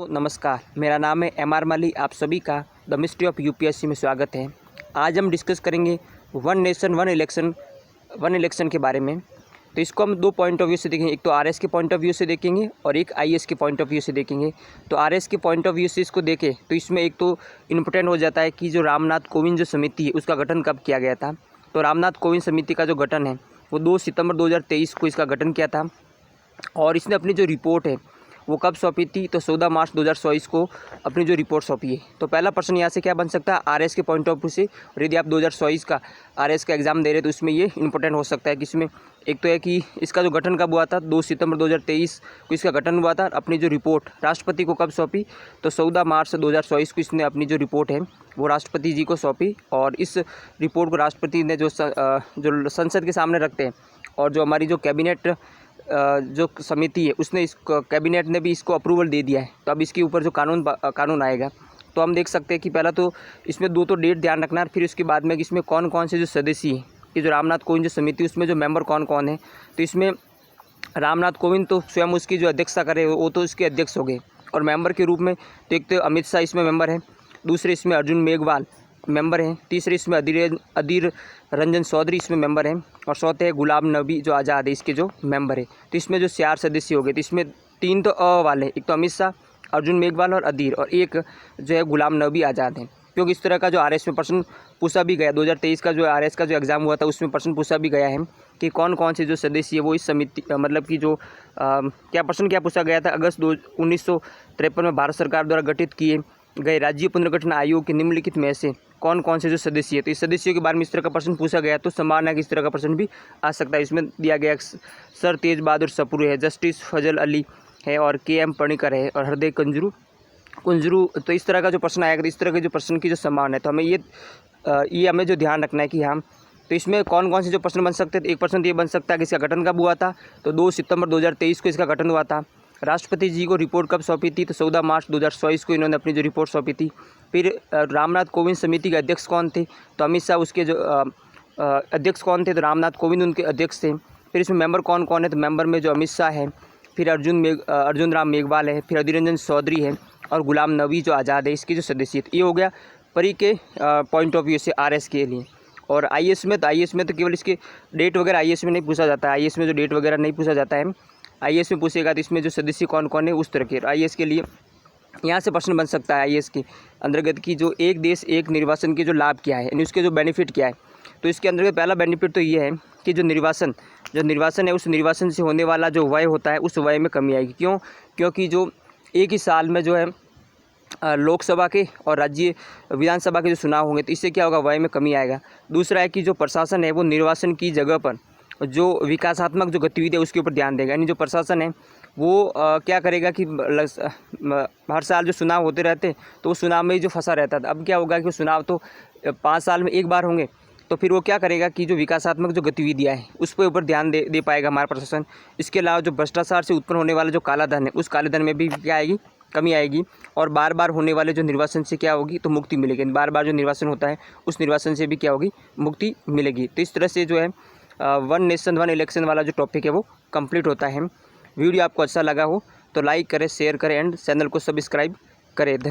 तो नमस्कार, मेरा नाम है एम आर माली। आप सभी का द मिस्ट्री ऑफ यूपीएससी में स्वागत है। आज हम डिस्कस करेंगे वन नेशन वन इलेक्शन के बारे में। तो इसको हम दो पॉइंट ऑफ व्यू से देखेंगे, एक तो आरएस के पॉइंट ऑफ व्यू से देखेंगे और एक आईएएस के पॉइंट ऑफ व्यू से देखेंगे। तो आरएस के पॉइंट ऑफ व्यू से इसको देखें तो इसमें एक तो इम्पोर्टेंट हो जाता है कि जो रामनाथ कोविंद जो समिति है उसका गठन कब किया गया था। तो रामनाथ कोविंद समिति का जो गठन है वो 2 सितंबर 2023 को इसका गठन किया था और इसने अपनी जो रिपोर्ट है वो कब सौंपी थी, तो 14 मार्च 2024 को अपनी जो रिपोर्ट सौंपी है। तो पहला प्रश्न यहाँ से क्या बन सकता है, आरएस के पॉइंट ऑफ व्यू से। और यदि आप 2024 का आरएस का एग्जाम दे रहे तो इसमें ये इंपॉर्टेंट हो सकता है कि इसमें एक तो है कि इसका जो गठन कब हुआ था, 2 सितंबर 2023 को इसका गठन हुआ था। अपनी जो रिपोर्ट राष्ट्रपति को कब सौंपी, तो 14 मार्च 2024 को इसने अपनी जो रिपोर्ट है वो राष्ट्रपति जी को सौंपी। और इस रिपोर्ट को राष्ट्रपति ने जो संसद के सामने रखते हैं और जो हमारी जो कैबिनेट जो समिति है उसने इस कैबिनेट ने भी इसको अप्रूवल दे दिया है। तो अब इसके ऊपर जो कानून आएगा तो हम देख सकते हैं कि पहला तो इसमें दो तो डेट ध्यान रखना है, फिर उसके बाद में कि इसमें कौन कौन से जो सदस्य हैं कि जो रामनाथ कोविंद जो समिति उसमें जो मेंबर कौन कौन है। तो इसमें रामनाथ कोविंद तो स्वयं उसकी जो अध्यक्षता करे वो तो उसके अध्यक्ष हो गए और मेंबर के रूप में तो एक तो अमित शाह इसमें मेंबर है, दूसरे इसमें अर्जुन मेघवाल मेंबर हैं, तीसरे इसमें अधीर रंजन चौधरी इसमें मेंबर हैं और चौथे है गुलाम नबी जो आज़ाद है इसके जो मेंबर है। तो इसमें जो 4 सदस्य हो गए, तो इसमें 3 तो वाले, एक तो अमित शाह, अर्जुन मेघवाल और अधीर, और एक जो है गुलाम नबी आज़ाद है। क्योंकि इस तरह का जो आरएस में प्रश्न पूछा भी गया, 2023 का जो आरएस का जो एग्ज़ाम हुआ था उसमें प्रश्न पूछा भी गया है कि कौन कौन से जो सदस्य है वो इस समिति मतलब कि जो क्या पूछा गया था, अगस्त 1953 में भारत सरकार द्वारा गठित किए गए राज्य पुनर्गठन आयोग के निम्नलिखित में से कौन कौन से जो सदस्य है। तो इस सदस्यों के बारे में इस तरह का प्रश्न पूछा गया, तो संभावना है कि इस तरह का प्रश्न भी आ सकता है। इसमें दिया गया सर तेज बहादुर सप्रू है, जस्टिस फजल अली है और KM पणिकर है और हृदय कुंजरू। तो इस तरह का जो प्रश्न आएगा तो इस तरह के जो प्रश्न की जो संभावना है तो हमें ये हमें जो ध्यान रखना है कि हाँ तो इसमें कौन कौन से जो प्रश्न बन सकते हैं। तो एक प्रश्न तो ये बन सकता है कि इसका गठन कब हुआ था, तो 2 सितंबर 2023 को इसका गठन हुआ था। राष्ट्रपति जी को रिपोर्ट कब सौंपी थी, तो 14 मार्च 2024 को इन्होंने अपनी जो रिपोर्ट सौंपी थी। फिर रामनाथ कोविंद समिति के अध्यक्ष कौन थे, तो अमित शाह उसके जो अध्यक्ष कौन थे, तो रामनाथ कोविंद उनके अध्यक्ष थे। फिर इसमें मेंबर कौन कौन है, तो मेंबर में जो अमित शाह है, फिर अर्जुन राम मेघवाल है, फिर अधीर रंजन चौधरी है और गुलाम नबी जो आज़ाद है इसकी जो सदस्य। ये हो गया परी के पॉइंट ऑफ व्यू से आरएस के लिए। और आईएएस में तो केवल इसके डेट वगैरह आईएएस में नहीं पूछा जाता है, आईएएस में जो डेट वगैरह नहीं पूछा जाता है। आईएएस में पूछेगा तो इसमें जो सदस्य कौन कौन है उस तरह के। आईएएस के लिए यहाँ से प्रश्न बन सकता है आईएएस के अंतर्गत की जो एक देश एक निर्वाचन के जो लाभ क्या है, यानी उसके जो बेनिफिट क्या है। तो इसके अंतर्गत पहला बेनिफिट तो ये है कि जो निर्वाचन है उस निर्वाचन से होने वाला जो व्यय होता है उस व्यय में कमी आएगी। क्यों? क्योंकि जो एक ही साल में जो है लोकसभा के और राज्य विधानसभा के जो चुनाव होंगे तो इससे क्या होगा, व्यय में कमी आएगा। दूसरा है कि जो प्रशासन है वो निर्वाचन की जगह पर जो विकासात्मक जो गतिविधि है उसके ऊपर ध्यान देगा। यानी जो प्रशासन है वो क्या करेगा कि हर साल जो चुनाव होते रहते तो उस चुनाव में ही जो फंसा रहता था, अब क्या होगा कि चुनाव तो 5 साल में एक बार होंगे, तो फिर वो क्या करेगा कि जो विकासात्मक जो गतिविधियाँ हैं उस पर ऊपर ध्यान दे पाएगा हमारा प्रशासन। इसके अलावा जो भ्रष्टाचार से उत्पन्न होने वाला जो काला धन है उस काले धन में भी क्या आएगी, कमी आएगी। और बार बार होने वाले जो निर्वाचन से क्या होगी, तो मुक्ति मिलेगी। बार बार जो निर्वाचन होता है उस निर्वाचन से भी क्या होगी, मुक्ति मिलेगी। तो इस तरह से जो है वन नेशन वन इलेक्शन वाला जो टॉपिक है वो कंप्लीट होता है। वीडियो आपको अच्छा लगा हो तो लाइक करें, शेयर करें एंड चैनल को सब्सक्राइब करें।